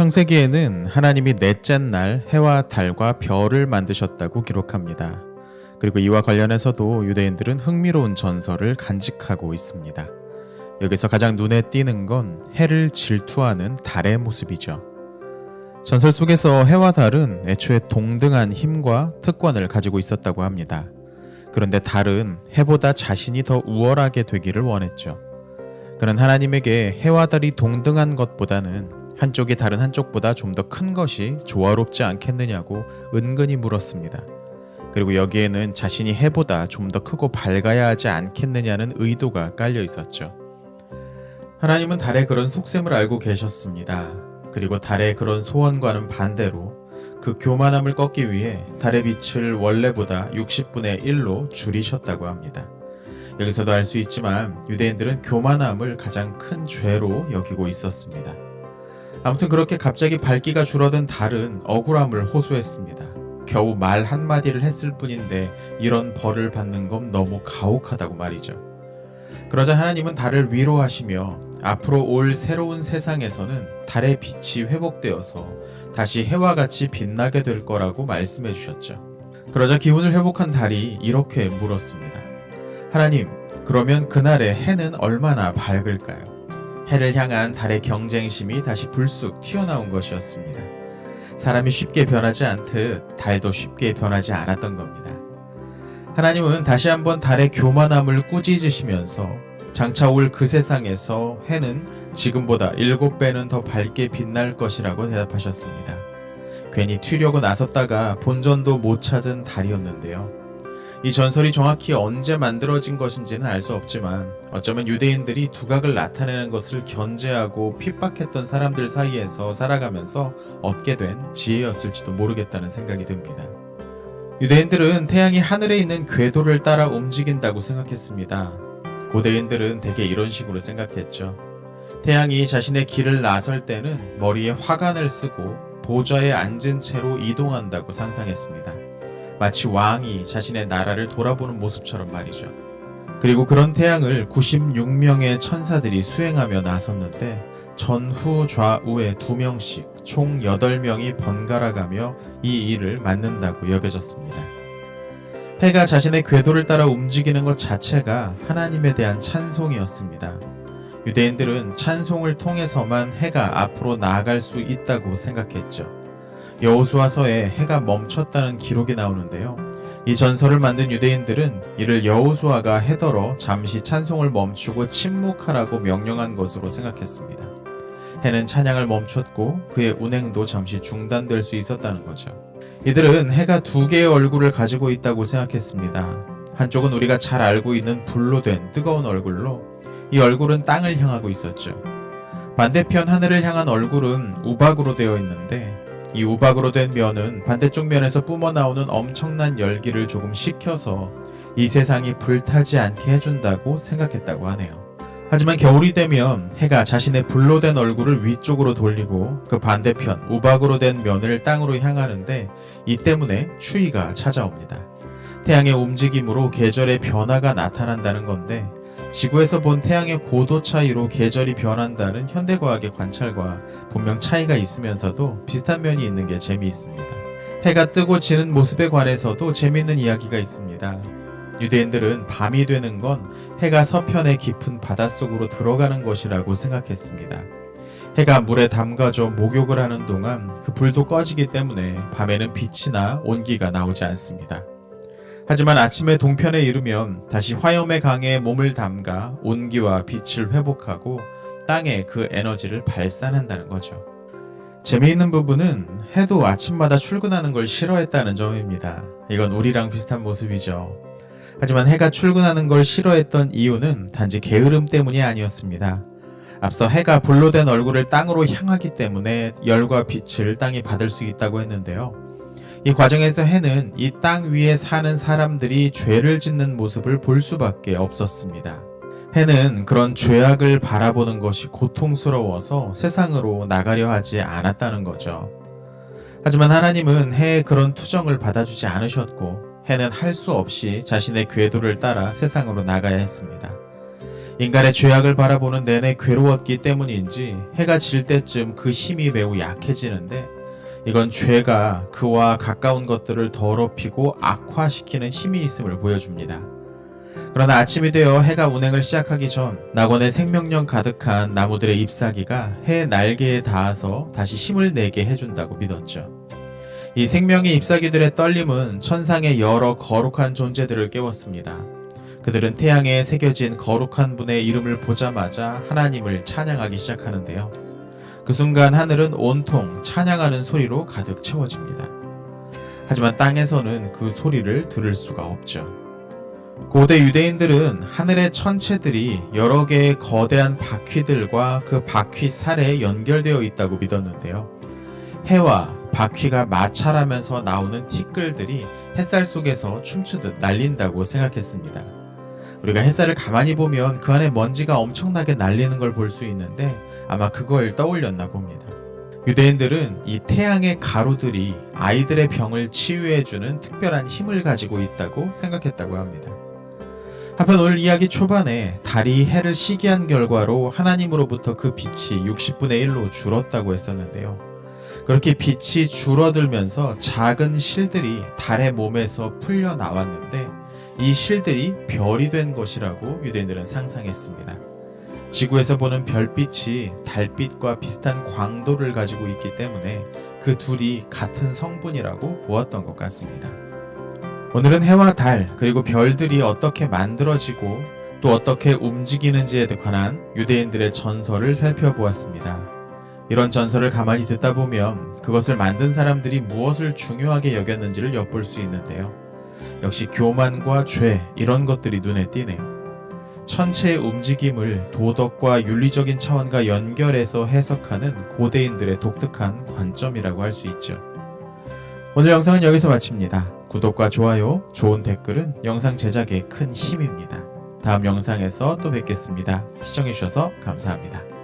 창세기에는 하나님이 넷째 날 해와 달과 별을 만드셨다고 기록합니다. 그리고 이와 관련해서도 유대인들은 흥미로운 전설을 간직하고 있습니다. 여기서 가장 눈에 띄는 건 해를 질투하는 달의 모습이죠. 전설 속에서 해와 달은 애초에 동등한 힘과 특권을 가지고 있었다고 합니다. 그런데 달은 해보다 자신이 더 우월하게 되기를 원했죠. 그는 하나님에게 해와 달이 동등한 것보다는 한쪽이 다른 한쪽보다 좀 더 큰 것이 조화롭지 않겠느냐고 은근히 물었습니다. 그리고 여기에는 자신이 해보다 좀 더 크고 밝아야 하지 않겠느냐는 의도가 깔려 있었죠. 하나님은 달의 그런 속셈을 알고 계셨습니다. 그리고 달의 그런 소원과는 반대로 그 교만함을 꺾기 위해 달의 빛을 원래보다 60분의 1로 줄이셨다고 합니다. 여기서도 알 수 있지만 유대인들은 교만함을 가장 큰 죄로 여기고 있었습니다. 아무튼 그렇게 갑자기 밝기가 줄어든 달은 억울함을 호소했습니다. 겨우 말 한마디를 했을 뿐인데 이런 벌을 받는 건 너무 가혹하다고 말이죠. 그러자 하나님은 달을 위로하시며 앞으로 올 새로운 세상에서는 달의 빛이 회복되어서 다시 해와 같이 빛나게 될 거라고 말씀해 주셨죠. 그러자 기운을 회복한 달이 이렇게 물었습니다. 하나님, 그러면 그날의 해는 얼마나 밝을까요? 해를 향한 달의 경쟁심이 다시 불쑥 튀어나온 것이었습니다. 사람이 쉽게 변하지 않듯 달도 쉽게 변하지 않았던 겁니다. 하나님은 다시 한번 달의 교만함을 꾸짖으시면서 장차 올 그 세상에서 해는 지금보다 7배는 더 밝게 빛날 것이라고 대답하셨습니다. 괜히 튀려고 나섰다가 본전도 못 찾은 달이었는데요. 이 전설이 정확히 언제 만들어진 것인지는 알 수 없지만 어쩌면 유대인들이 두각을 나타내는 것을 견제하고 핍박했던 사람들 사이에서 살아가면서 얻게 된 지혜였을지도 모르겠다는 생각이 듭니다. 유대인들은 태양이 하늘에 있는 궤도를 따라 움직인다고 생각했습니다. 고대인들은 대개 이런 식으로 생각했죠. 태양이 자신의 길을 나설 때는 머리에 화관을 쓰고 보좌에 앉은 채로 이동한다고 상상했습니다. 마치 왕이 자신의 나라를 돌아보는 모습처럼 말이죠. 그리고 그런 태양을 96명의 천사들이 수행하며 나섰는데 전후 좌우에 2명씩 총 8명이 번갈아 가며 이 일을 맡는다고 여겨졌습니다. 해가 자신의 궤도를 따라 움직이는 것 자체가 하나님에 대한 찬송이었습니다. 유대인들은 찬송을 통해서만 해가 앞으로 나아갈 수 있다고 생각했죠. 여호수아서에 해가 멈췄다는 기록이 나오는데요. 이 전설을 만든 유대인들은 이를 여호수아가 해더러 잠시 찬송을 멈추고 침묵하라고 명령한 것으로 생각했습니다. 해는 찬양을 멈췄고 그의 운행도 잠시 중단될 수 있었다는 거죠. 이들은 해가 2개의 얼굴을 가지고 있다고 생각했습니다. 한쪽은 우리가 잘 알고 있는 불로 된 뜨거운 얼굴로 이 얼굴은 땅을 향하고 있었죠. 반대편 하늘을 향한 얼굴은 우박으로 되어 있는데 이 우박으로 된 면은 반대쪽 면에서 뿜어나오는 엄청난 열기를 조금 식혀서 이 세상이 불타지 않게 해준다고 생각했다고 하네요. 하지만 겨울이 되면 해가 자신의 불로 된 얼굴을 위쪽으로 돌리고 그 반대편 우박으로 된 면을 땅으로 향하는데 이 때문에 추위가 찾아옵니다. 태양의 움직임으로 계절의 변화가 나타난다는 건데 지구에서 본 태양의 고도 차이로 계절이 변한다는 현대과학의 관찰과 분명 차이가 있으면서도 비슷한 면이 있는 게 재미있습니다. 해가 뜨고 지는 모습에 관해서도 재미있는 이야기가 있습니다. 유대인들은 밤이 되는 건 해가 서편의 깊은 바닷속으로 들어가는 것이라고 생각했습니다. 해가 물에 담가져 목욕을 하는 동안 그 불도 꺼지기 때문에 밤에는 빛이나 온기가 나오지 않습니다. 하지만 아침에 동편에 이르면 다시 화염의 강에 몸을 담가 온기와 빛을 회복하고 땅에 그 에너지를 발산한다는 거죠. 재미있는 부분은 해도 아침마다 출근하는 걸 싫어했다는 점입니다. 이건 우리랑 비슷한 모습이죠. 하지만 해가 출근하는 걸 싫어했던 이유는 단지 게으름 때문이 아니었습니다. 앞서 해가 불로 된 얼굴을 땅으로 향하기 때문에 열과 빛을 땅이 받을 수 있다고 했는데요. 이 과정에서 해는 이 땅 위에 사는 사람들이 죄를 짓는 모습을 볼 수밖에 없었습니다. 해는 그런 죄악을 바라보는 것이 고통스러워서 세상으로 나가려 하지 않았다는 거죠. 하지만 하나님은 해의 그런 투정을 받아주지 않으셨고 해는 할 수 없이 자신의 궤도를 따라 세상으로 나가야 했습니다. 인간의 죄악을 바라보는 내내 괴로웠기 때문인지 해가 질 때쯤 그 힘이 매우 약해지는데, 이건 죄가 그와 가까운 것들을 더럽히고 악화시키는 힘이 있음을 보여줍니다. 그러나 아침이 되어 해가 운행을 시작하기 전 낙원의 생명력 가득한 나무들의 잎사귀가 해 날개에 닿아서 다시 힘을 내게 해준다고 믿었죠. 이 생명의 잎사귀들의 떨림은 천상의 여러 거룩한 존재들을 깨웠습니다. 그들은 태양에 새겨진 거룩한 분의 이름을 보자마자 하나님을 찬양하기 시작하는데요. 그 순간 하늘은 온통 찬양하는 소리로 가득 채워집니다. 하지만 땅에서는 그 소리를 들을 수가 없죠. 고대 유대인들은 하늘의 천체들이 여러 개의 거대한 바퀴들과 그 바퀴 살에 연결되어 있다고 믿었는데요. 해와 바퀴가 마찰하면서 나오는 티끌들이 햇살 속에서 춤추듯 날린다고 생각했습니다. 우리가 햇살을 가만히 보면 그 안에 먼지가 엄청나게 날리는 걸 볼 수 있는데 아마 그걸 떠올렸나 봅니다. 유대인들은 이 태양의 가루들이 아이들의 병을 치유해주는 특별한 힘을 가지고 있다고 생각했다고 합니다. 한편 오늘 이야기 초반에 달이 해를 시기한 결과로 하나님으로부터 그 빛이 60분의 1로 줄었다고 했었는데요. 그렇게 빛이 줄어들면서 작은 실들이 달의 몸에서 풀려 나왔는데, 이 실들이 별이 된 것이라고 유대인들은 상상했습니다. 지구에서 보는 별빛이 달빛과 비슷한 광도를 가지고 있기 때문에 그 둘이 같은 성분이라고 보았던 것 같습니다. 오늘은 해와 달 그리고 별들이 어떻게 만들어지고 또 어떻게 움직이는지에 관한 유대인들의 전설을 살펴보았습니다. 이런 전설을 가만히 듣다 보면 그것을 만든 사람들이 무엇을 중요하게 여겼는지를 엿볼 수 있는데요. 역시 교만과 죄, 이런 것들이 눈에 띄네요. 천체의 움직임을 도덕과 윤리적인 차원과 연결해서 해석하는 고대인들의 독특한 관점이라고 할 수 있죠. 오늘 영상은 여기서 마칩니다. 구독과 좋아요, 좋은 댓글은 영상 제작에 큰 힘입니다. 다음 영상에서 또 뵙겠습니다. 시청해주셔서 감사합니다.